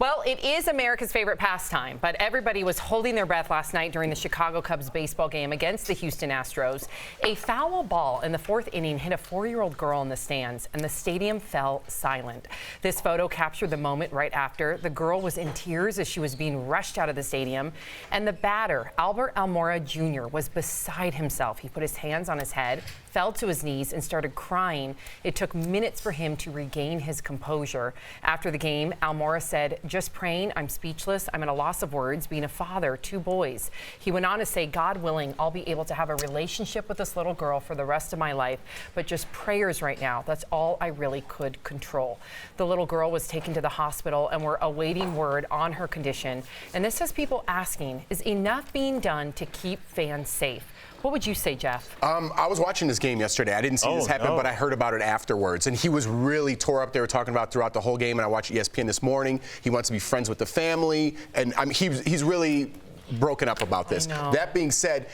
Well, it is America's favorite pastime, but everybody was holding their breath last night during the Chicago Cubs baseball game against the Houston Astros. A foul ball in the fourth inning hit a 4-year-old girl in the stands, and the stadium fell silent. This photo captured the moment right after. The girl was in tears as she was being rushed out of the stadium, and the batter, Albert Almora Jr., was beside himself. He put his hands on his head, fell to his knees, and started crying. It took minutes for him to regain his composure. After the game, Almora said, "Just praying, I'm speechless. I'm at a loss of words, being a father, 2 boys." He went on to say, "God willing, I'll be able to have a relationship with this little girl for the rest of my life, but just prayers right now. That's all I really could control." The little girl was taken to the hospital, and we're awaiting word on her condition. And this has people asking, is enough being done to keep fans safe? What would you say, Jeff? I was watching this game yesterday. I didn't see this happen, but I heard about it afterwards. And he was really tore up. They were talking about throughout the whole game. And I watched ESPN this morning. He wants to be friends with the family. And I mean, he's really broken up about this. That being said,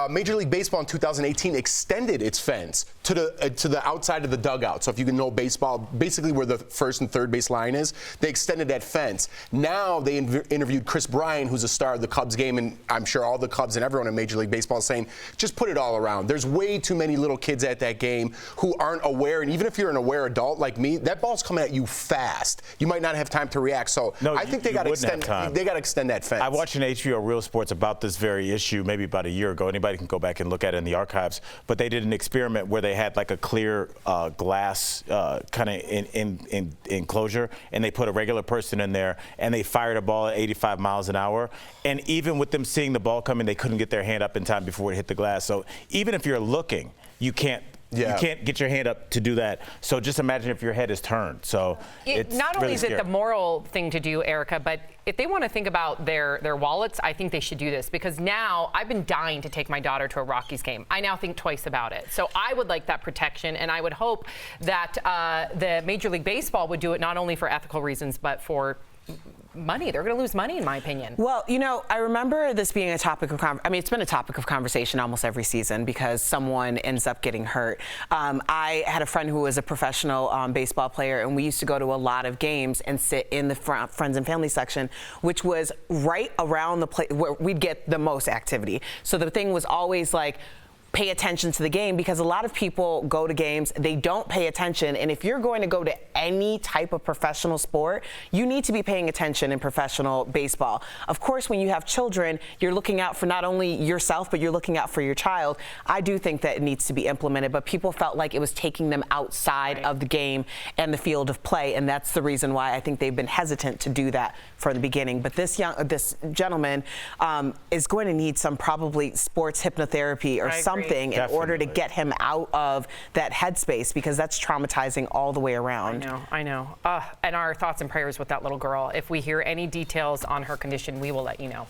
Major League Baseball in 2018 extended its fence to the outside of the dugout. So if you can know baseball, basically where the first and third base line is, they extended that fence. Now they interviewed Chris Bryant, who's a star of the Cubs game, and I'm sure all the Cubs and everyone in Major League Baseball is saying, just put it all around. There's way too many little kids at that game who aren't aware, and even if you're an aware adult like me, that ball's coming at you fast. You might not have time to react. So I think they got to extend that fence. I watched an HBO Real Sports about this very issue maybe about a year ago. Anybody can go back and look at it in the archives. But they did an experiment where they had like a clear glass kind of enclosure, and they put a regular person in there, and they fired a ball at 85 miles an hour. And even with them seeing the ball coming, they couldn't get their hand up in time before it hit the glass. So even if you're looking, you can't get your hand up to do that. So just imagine if your head is turned. So it's not only really is it scary. the moral thing to do, Erica, but if they want to think about their wallets, I think they should do this, because now I've been dying to take my daughter to a Rockies game. I now think twice about it. So I would like that protection, and I would hope that the Major League Baseball would do it not only for ethical reasons, but for money. They're going to lose money, in my opinion. Well, you know, I remember this being a topic of it's been a topic of conversation almost every season because someone ends up getting hurt. I had a friend who was a professional baseball player, and we used to go to a lot of games and sit in the friends and family section, which was right around the place where we'd get the most activity. So the thing was always like, pay attention to the game, because a lot of people go to games, they don't pay attention. And if you're going to go to any type of professional sport, you need to be paying attention in professional baseball. Of course, when you have children, you're looking out for not only yourself, but you're looking out for your child. I do think that it needs to be implemented, but people felt like it was taking them outside of the game and the field of play. And that's the reason why I think they've been hesitant to do that from the beginning. But this gentleman is going to need some probably sports hypnotherapy or something in order to get him out of that headspace, because that's traumatizing all the way around. I know. And our thoughts and prayers with that little girl. If we hear any details on her condition, we will let you know.